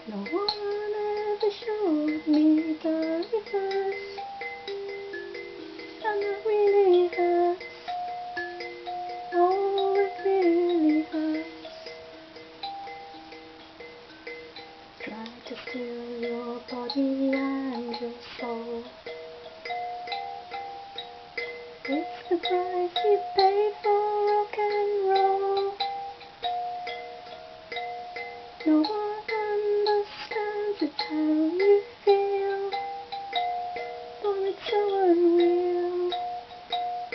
No one ever showed me the reverse, and that really hurts. Oh, it really hurts. Try to steal your body and your soul. It's the price you paid for rock and roll. No one understands just how you feel, for it's so unreal.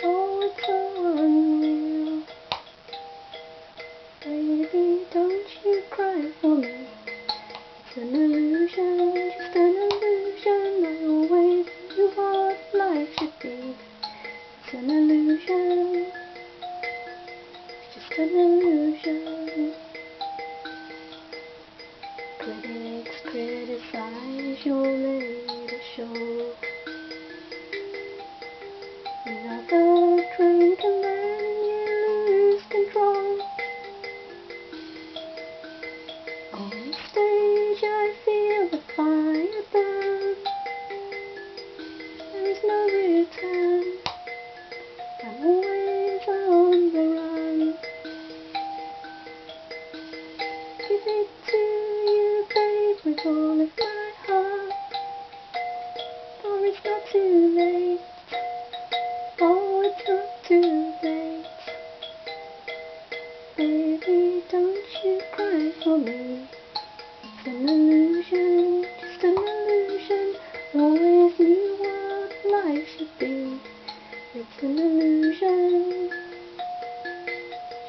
Oh, it's so unreal. Baby, don't you cry for me. It's an illusion, just an illusion. I always knew what life should be. It's an illusion, it's just an illusion. Critics criticize your latest show. Another drink and then you lose control. On stage I feel the fire burn. There is no return. I'm always on the run. Give it to you, babe, with all of my heart. For it's not too late. Oh, it's not too late. Baby, don't you cry for me. It's an illusion, just an illusion. Always knew what life should be. It's an illusion,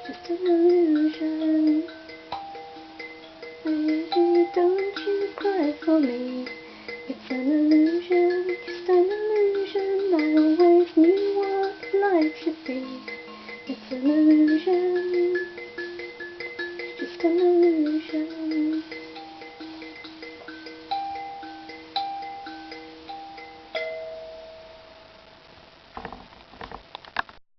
just an illusion.